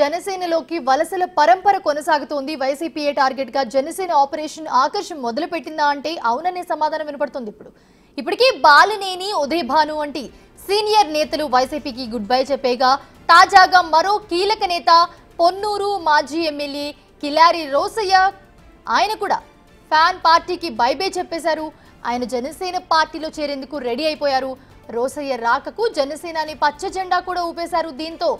జనసేనలోకి వలసల పరంపర కొనసాగుతోంది. వైసీపీ టార్గెట్ గా జనసేన ఆపరేషన్ ఆకర్షం మొదలుపెట్టిందా అంటే అవుననే సమాధానం వినపడుతుంది. ఇప్పటికీ బాలినేని ఉదయ్ భాను వంటి సీనియర్ నేతలు వైసీపీకి గుడ్ బై చెప్పేగా తాజాగా మరో కీలక నేత పొన్నూరు మాజీ ఎమ్మెల్యే కిలారి రోసయ్య ఆయన కూడా ఫ్యాన్ పార్టీకి బై బై చెప్పేశారు. ఆయన జనసేన పార్టీలో చేరేందుకు రెడీ అయిపోయారు. రోసయ్య రాకకు జనసేనాని పచ్చ జెండా కూడా ఊపేశారు. దీంతో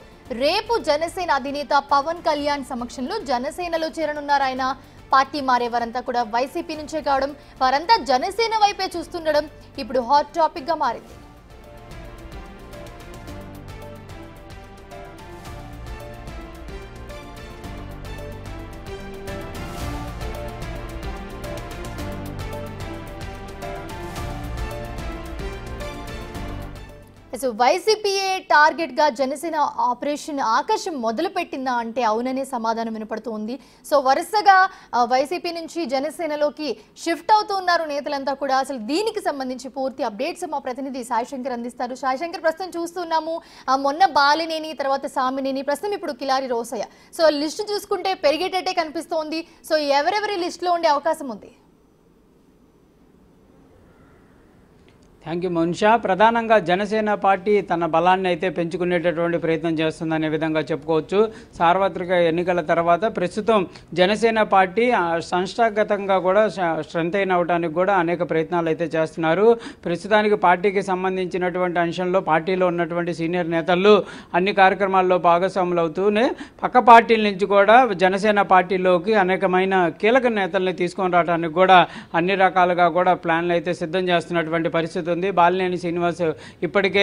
రేపు జనసేన అధినేత పవన్ కళ్యాణ్ సమక్షంలో జనసేనలో చేరనున్నారు. ఆయన పార్టీ మారే వారంతా కూడా వైసీపీ నుంచే కావడం, వారంతా జనసేన వైపే చూస్తుండడం ఇప్పుడు హాట్ టాపిక్ గా మారింది. సో వైసీపీఏ టార్గెట్ గా జనసేన ఆపరేషన్ ఆకర్షం మొదలు పెట్టిందా అంటే అవుననే సమాధానం వినపడుతుంది. సో వరుసగా వైసీపీ నుంచి జనసేనలోకి షిఫ్ట్ అవుతూ ఉన్నారు నేతలంతా కూడా. అసలు దీనికి సంబంధించి పూర్తి అప్డేట్స్ మా ప్రతినిధి సాయి శంకర్ అందిస్తారు. సాయి శంకర్, ప్రస్తుతం చూస్తున్నాము మొన్న బాలినేని, తర్వాత సామినేని, ప్రస్తుతం ఇప్పుడు కిలారి రోసయ్య. సో లిస్టు చూసుకుంటే పెరిగేటట్టే కనిపిస్తోంది. సో ఎవరెవరి లిస్టులో ఉండే అవకాశం ఉంది? Thank you Mounisha. ప్రధానంగా జనసేన పార్టీ తన బలాన్ని అయితే పెంచుకునేటటువంటి ప్రయత్నం చేస్తుందనే విధంగా చెప్పుకోవచ్చు. సార్వత్రిక ఎన్నికల తర్వాత ప్రస్తుతం జనసేన పార్టీ సంస్థాగతంగా కూడా స్ట్రెంథైన్ అవడానికి కూడా అనేక ప్రయత్నాలు అయితే చేస్తున్నారు. ప్రస్తుతానికి పార్టీకి సంబంధించినటువంటి అంశంలో పార్టీలో ఉన్నటువంటి సీనియర్ నేతలు అన్ని కార్యక్రమాల్లో భాగస్వాములు అవుతూనే పక్క పార్టీల నుంచి కూడా జనసేన పార్టీలోకి అనేకమైన కీలక నేతల్ని తీసుకొని రావడానికి కూడా అన్ని రకాలుగా కూడా ప్లాన్లు అయితే సిద్ధం చేస్తున్నటువంటి పరిస్థితి ఉంది. బాలినేని శ్రీనివాస్ ఇప్పటికే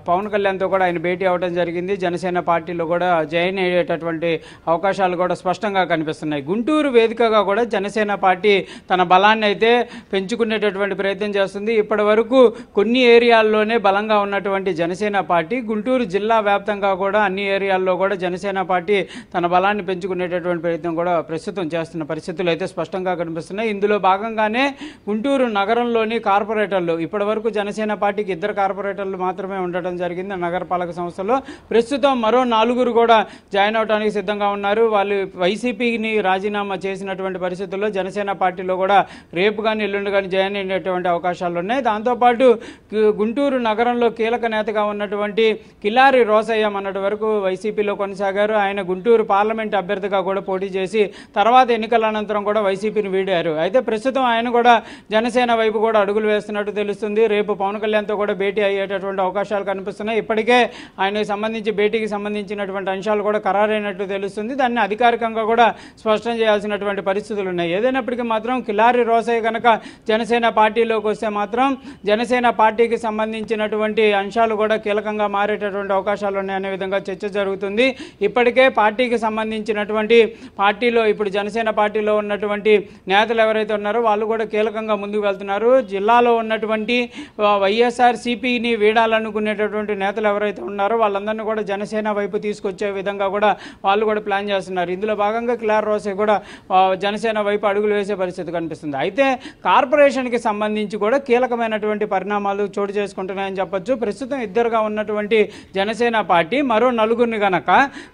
పవన్ కళ్యాణ్తో కూడా ఆయన భేటీ అవ్వడం జరిగింది. జనసేన పార్టీలో కూడా జాయిన్ అయ్యేటటువంటి అవకాశాలు కూడా స్పష్టంగా కనిపిస్తున్నాయి. గుంటూరు వేదికగా కూడా జనసేన పార్టీ తన బలాన్ని అయితే పెంచుకునేటటువంటి ప్రయత్నం చేస్తుంది. ఇప్పటి వరకు కొన్ని ఏరియాల్లోనే బలంగా ఉన్నటువంటి జనసేన పార్టీ గుంటూరు జిల్లా వ్యాప్తంగా కూడా అన్ని ఏరియాల్లో కూడా జనసేన పార్టీ తన బలాన్ని పెంచుకునేటటువంటి ప్రయత్నం కూడా ప్రస్తుతం చేస్తున్న పరిస్థితులు అయితే స్పష్టంగా కనిపిస్తున్నాయి. ఇందులో భాగంగానే గుంటూరు నగరంలోని కార్పొరేటర్లు, ఇప్పటి వరకు జనసేన పార్టీకి 2 కార్పొరేటర్లు మాత్రమే ఉండటం జరిగింది నగరపాలక సంస్థలో. ప్రస్తుతం మరో 4 కూడా జాయిన్ అవడానికి సిద్ధంగా ఉన్నారు. వాళ్ళు వైసీపీని రాజీనామా చేసినటువంటి పరిస్థితుల్లో జనసేన పార్టీలో కూడా రేపు కానీ ఎల్లుండి కానీ జాయిన్ అయ్యేటువంటి అవకాశాలు ఉన్నాయి. దాంతోపాటు గుంటూరు నగరంలో కీలక నేతగా ఉన్నటువంటి కిలారి రోసయ్య మొన్నటి వరకు వైసీపీలో కొనసాగారు. ఆయన గుంటూరు పార్లమెంట్ అభ్యర్థిగా కూడా పోటీ చేసి తర్వాత ఎన్నికల అనంతరం కూడా వైసీపీని వీడారు. అయితే ప్రస్తుతం ఆయన కూడా జనసేన వైపు కూడా అడుగులు వేస్తున్నట్టు తెలుస్తుంది. రేపు పవన్ కళ్యాణ్తో కూడా భేటీ అయ్యేటటువంటి అవకాశాలు కనిపిస్తున్నాయి. ఇప్పటికే ఆయనకు సంబంధించి భేటీకి సంబంధించినటువంటి అంశాలు కూడా ఖరారైనట్టు తెలుస్తుంది. దాన్ని అధికారికంగా కూడా స్పష్టం చేయాల్సినటువంటి పరిస్థితులు ఉన్నాయి. ఏదైనప్పటికీ మాత్రం కిలారి రోసయ్య కనుక జనసేన పార్టీలోకి వస్తే మాత్రం జనసేన పార్టీకి సంబంధించినటువంటి అంశాలు కూడా కీలకంగా మారేటటువంటి అవకాశాలు ఉన్నాయనే విధంగా చర్చ జరుగుతుంది. ఇప్పటికే పార్టీకి సంబంధించినటువంటి పార్టీలో ఇప్పుడు జనసేన పార్టీలో ఉన్నటువంటి నేతలు ఎవరైతే ఉన్నారో వాళ్ళు కూడా కీలకంగా ముందుకు వెళ్తున్నారు. జిల్లాలో ఉన్నటువంటి వైఎస్ఆర్సీపీని వీడాలనుకునేటటువంటి నేతలు ఎవరైతే ఉన్నారో వాళ్ళందరినీ కూడా జనసేన వైపు తీసుకొచ్చే విధంగా కూడా వాళ్ళు కూడా ప్లాన్ చేస్తున్నారు. ఇందులో భాగంగా కిలారి రోసయ్య కూడా జనసేన వైపు అడుగులు వేసే పరిస్థితి కనిపిస్తుంది. అయితే కార్పొరేషన్కి సంబంధించి కూడా కీలకమైనటువంటి పరిణామాలు చోటు చేసుకుంటున్నాయని చెప్పొచ్చు. ప్రస్తుతం 2గా ఉన్నటువంటి జనసేన పార్టీ మరో 4 కనుక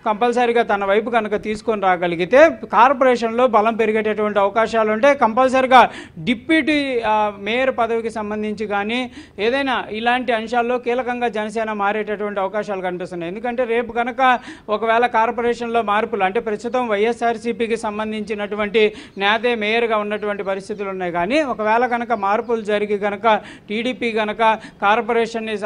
కంపల్సరీగా తన వైపు కనుక తీసుకొని రాగలిగితే కార్పొరేషన్లో బలం పెరిగేటటువంటి అవకాశాలు ఉంటాయి. కంపల్సరీగా డిప్యూటీ మేయర్ పదవికి సంబంధించి కానీ ఏదైనా ఇలాంటి అంశాల్లో కీలకంగా జనసేన మారేటటువంటి అవకాశాలు కనిపిస్తున్నాయి. ఎందుకంటే రేపు కనుక ఒకవేళ కార్పొరేషన్లో మార్పులు, అంటే ప్రస్తుతం వైఎస్ఆర్సీపీకి సంబంధించినటువంటి నేతే మేయర్గా ఉన్నటువంటి పరిస్థితులు ఉన్నాయి. కానీ ఒకవేళ కనుక మార్పులు జరిగి కనుక టీడీపీ కనుక కార్పొరేషన్ని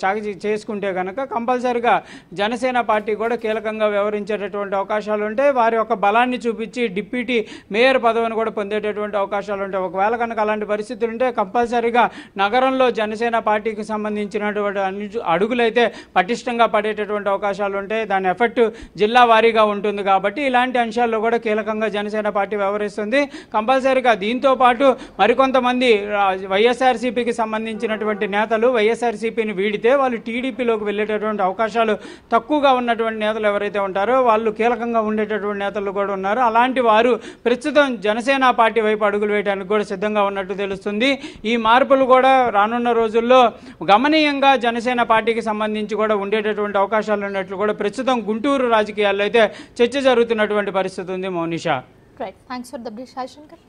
చాకి చేసుకుంటే కనుక కంపల్సరీగా జనసేన పార్టీ కూడా కీలకంగా వ్యవహరించేటటువంటి అవకాశాలు ఉంటాయి. వారి యొక్క బలాన్ని చూపించి డిప్యూటీ మేయర్ పదవిని కూడా పొందేటటువంటి అవకాశాలు ఉంటాయి. ఒకవేళ కనుక అలాంటి పరిస్థితులు ఉంటే కంపల్సరీగా నగరంలో జనసేన పార్టీకి సంబంధించినటువంటి అడుగులైతే పటిష్టంగా పడేటటువంటి అవకాశాలు ఉంటాయి. దాని ఎఫెక్ట్ జిల్లా వారీగా ఉంటుంది. కాబట్టి ఇలాంటి అంశాల్లో కూడా కీలకంగా జనసేన పార్టీ వ్యవహరిస్తుంది. కంపల్సరీగా దీంతో పాటు మరికొంతమంది వైఎస్ఆర్సీపీకి సంబంధించినటువంటి నేతలు వైఎస్ఆర్సీపీని వీడితే వాళ్ళు టీడీపీలోకి వెళ్ళేటటువంటి అవకాశాలు తక్కువగా ఉన్నటువంటి నేతలు ఎవరైతే ఉంటారో వాళ్ళు కీలకంగా ఉండేటటువంటి నేతలు కూడా ఉన్నారు. అలాంటి వారు ప్రస్తుతం జనసేన పార్టీ వైపు అడుగులు వేయడానికి కూడా సిద్ధంగా ఉన్నట్టు తెలుస్తుంది. ఈ మార్పులు కూడా రానున్న రోజుల్లో గమనీయంగా జనసేన పార్టీకి సంబంధించి కూడా ఉండేటటువంటి అవకాశాలు ఉన్నట్లు కూడా ప్రస్తుతం గుంటూరు రాజకీయాల్లో అయితే చర్చ జరుగుతున్నటువంటి పరిస్థితి ఉంది Mounisha. Right, thanks for the brief, Sai Shankar.